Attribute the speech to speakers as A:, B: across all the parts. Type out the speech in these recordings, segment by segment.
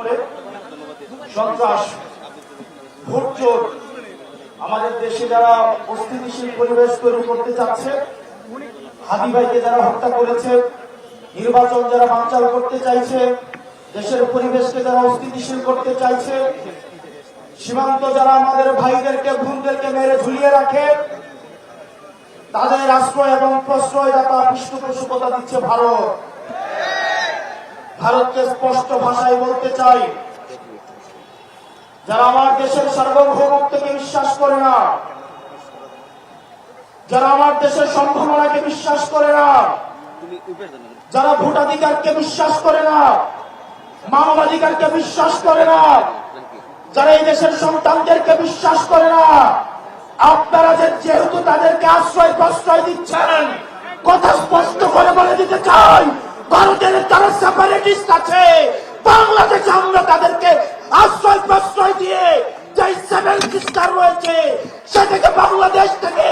A: করে সন্ত্রাস, ভোটচোর আমাদের দেশে যারা অস্থিতিশীল পরিবেশ তৈরি করতে চাচ্ছে, হাদি ভাইকে যারা হত্যা করেছে, নির্বাচন যারা বানচাল করতে চাইছে, দেশের পরিবেশকে যারা অস্থিতিশীল করতে চাইছে, সীমান্ত যারা আমাদের ভাইদেরকে বোনদেরকে মেরে ঝুলিয়ে রাখে, তাদের আশ্রয় এবং প্রশ্রয়দাতা পৃষ্ঠপোষকতা দিচ্ছে ভারত। ভারতকে স্পষ্ট ভাষায় বলতে চাই, যারা আমার দেশের সার্বভৌমত্বকে বিশ্বাস করে না, যারা আমার দেশের সম্ভাবনাকে বিশ্বাস করে না, যারা ভোটাধিকারকে বিশ্বাস করে না, মানবাধিকারকে বিশ্বাস করে না, যারা এই দেশের সন্তানদেরকে বিশ্বাস করে না, আপনারা যেহেতু তাদেরকে আশ্রয় প্রশ্রয় দিচ্ছেন, কথা স্পষ্ট করে বলে দিতে চাই, ভারতের যারা সেপারেটিস্ট আছে, বাংলাদেশে আমরা তাদেরকে আশ্রয় প্রশ্রয় দিয়ে যে সেভেন সিস্টার রয়েছে সেটাকে বাংলাদেশ থেকে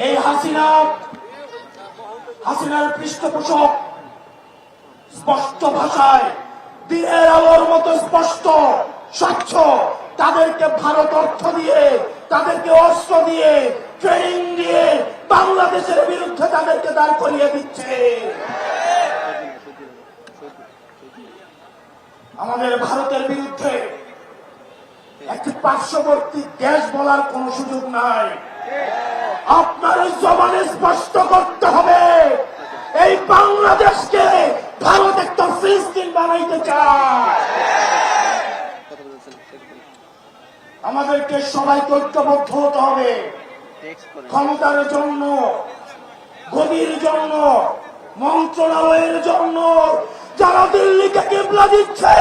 A: এই হাসিনার পৃষ্ঠপোষক স্পষ্ট ভাষায় দিনের আলোর মতো স্পষ্ট স্বচ্ছ, তাদেরকে ভারত অর্থ দিয়ে, তাদেরকে অস্ত্র দিয়ে, ট্রেনিং দিয়ে বাংলাদেশের বিরুদ্ধে তাদেরকে দাঁড় করিয়ে দিচ্ছে। আমাদের ভারতের বিরুদ্ধে একটি পার্শ্ববর্তী দেশ বলার কোন সুযোগ নাই। আপনার জবানে স্পষ্ট করতে হবে, এই বাংলাদেশকে ভারত একটা ফিলিস্তিন বানাইতে চায়। আমাদেরকে সবাইকে ঐক্যবদ্ধ হতে হবে। ক্ষমতার জন্য, গদির জন্য, মন্ত্রণালয়ের জন্য যারা দিল্লিকে কিবলা দিচ্ছে,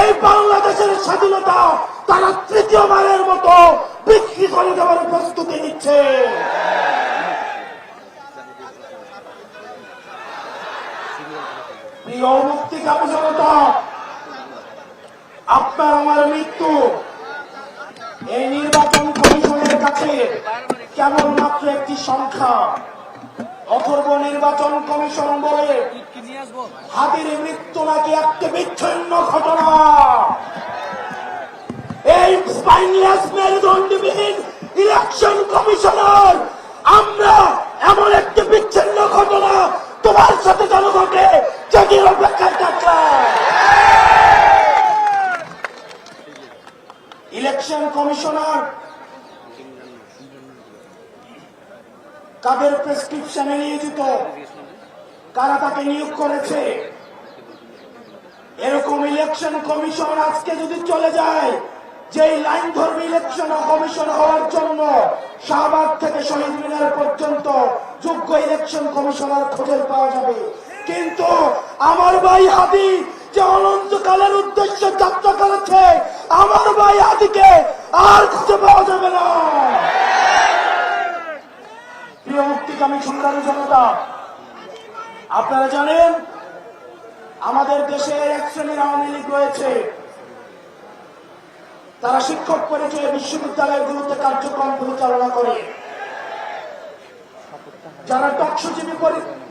A: এই বাংলাদেশের স্বাধীনতা তারা তৃতীয়বারের মতো বিক্রি করে দেওয়ার প্রস্তুতি নিচ্ছে। প্রিয় মুক্তিকামী জনতা, আপনার আমার মৃত্যু এই নির্বাচন কমিশনের কাছে কেবলমাত্র একটি সংখ্যা। অথর্ব নির্বাচন কমিশন বলে হাদির মৃত্যু নাকি একটি বিচ্ছিন্ন ঘটনা। এই স্পাইনলেস মেরুদণ্ডবিহীন ইলেকশন কমিশনার, আমরা এমন একটি বিচ্ছিন্ন ঘটনা তোমার সাথে যেন ঘটে যেটির অপেক্ষায় থাকলাম। ইলেকশন কমিশনার কাদের প্রেসক্রিপশনে নিয়োজিত, কারা তাকে নিয়োগ করেছে? এরকম ইলেকশন কমিশন আজকে যদি চলে যায়, যে লাইন ধর্মী ইলেকশন কমিশন হওয়ার জন্য শাহবাগ থেকে শহীদ মিনার পর্যন্ত যোগ্য ইলেকশন কমিশনার খুঁজে পাওয়া যাবে, কিন্তু আমার ভাই হাদি যে অনন্তকালের উদ্দেশ্যে যাত্রা করেছে, আমার ভাই হাদিকে আর খুঁজে পাওয়া যাবে না। প্রিয় মুক্তিকামী সংগ্রামী জনতা, আপনারা জানেন আমাদের দেশে এক শ্রেণীর আওয়ামী লীগ রয়েছে, তারা শিক্ষক পরিচয়ে বিশ্ববিদ্যালয়গুলোতে কার্যক্রম পরিচালনা করে, যারা টকশোজীবী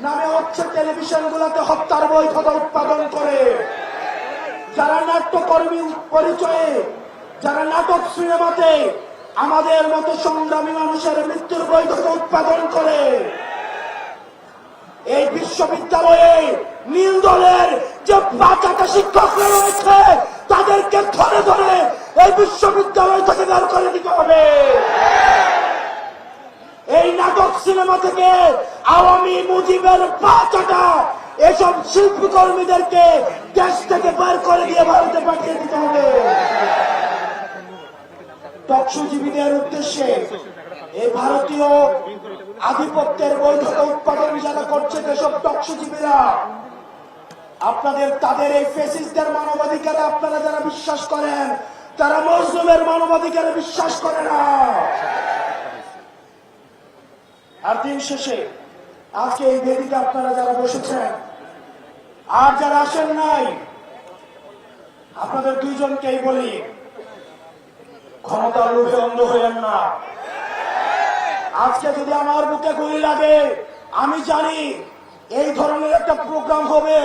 A: নামে হচ্ছে টেলিভিশনগুলোতে হত্যার বই কথা উৎপাদন করে, যারা নাট্যকর্মী পরিচয়ে, যারা নাটক সিনেমাতে আমাদের মতো সংগ্রামী মানুষের মৃত্যুর বৈধতা উৎপাদন করে, এই বিশ্ববিদ্যালয়ে নীল দলের যে পাঁচটা শিক্ষকরা রয়েছে তাদেরকে ধরে ধরে এই বিশ্ববিদ্যালয় থেকে বের করে দিতে হবে। এই নাটক সিনেমা থেকে আওয়ামী মুজিবের পাঁচটা এসব শিল্পকর্মীদেরকে দেশ থেকে বের করে দিয়ে ভারতে পাঠিয়ে দিতে হবে। টকশোজীবীদের উদ্দেশ্যে এই ভারতীয় আধিপত্যের বৈধতা উৎপাদন যারা করছে, যেসব টকশোজীবীরা, আপনাদের তাদের এই ফেসিস্টদের মানবাধিকারে আপনারা যারা বিশ্বাস করেন, তারা মজলুমের মানবাধিকারে বিশ্বাস করে না। আর দিন শেষে আজকে এই বেদিকে আপনারা যারা বসেছেন আর যারা আসেন নাই, আপনাদের দুইজনকেই বলি, ক্ষমতার লোভে অন্ধ হইলেন না। আজকে যদি আমার বুকে গুলি লাগে, আমি জানি এই ধরনের একটা প্রোগ্রাম হবে,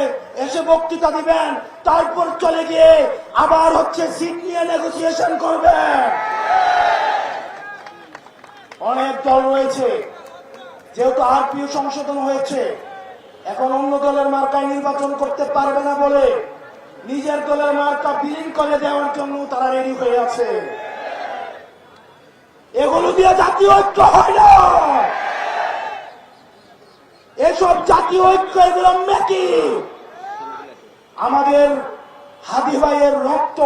A: এসে বক্তৃতা দিবেন, তারপর চলে গিয়ে আবার হচ্ছে সিট নিয়ে নেগোসিয়েশন করবেন। অনেক দল রয়েছে, যেহেতু আরপিও সংশোধন হয়েছে, এখন অন্য দলের মার্কায় নির্বাচন করতে পারবে না বলে নিজের দলের মার্কা বিলীন করে দেওয়ার জন্য তারা রেডি হয়ে আছে। এগুলো দিয়ে জাতীয় ঐক্য হয় না। এসব জাতীয় ঐক্য এগুলো মেকি। আমাদের হাদি ভাইয়ের রক্ত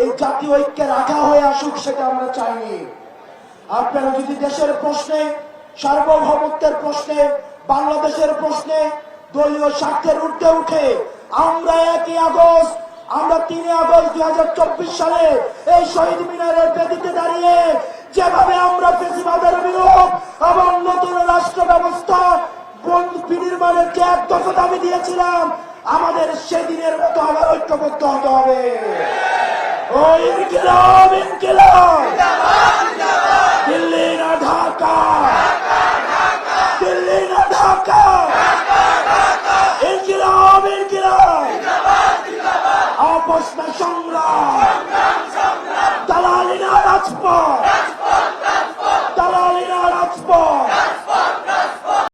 A: এই জাতীয় ঐক্যের আঘা হয়ে আসুক, সেটা আমরা চাইনি। আপনারা যদি দেশের প্রশ্নে, সার্বভৌমত্বের প্রশ্নে, বাংলাদেশের প্রশ্নে দলীয় স্বার্থের ঊর্ধ্বে উঠে আমরা 1 আগস্ট, আমরা 3 আগস্ট 2024 সালে এই শহীদ মিনারের বেদিতে দাঁড়িয়ে যেভাবে আমরা ফ্যাসিবাদের বিরোধ এবং নতুন রাষ্ট্র ব্যবস্থা বিনির্মাণের যে এক দফা দাবি দিয়েছিলাম, আমাদের সেদিনের মতো আবার ঐক্যবদ্ধ হতে হবে। ও ইনকিলাব, ইনকিলাব।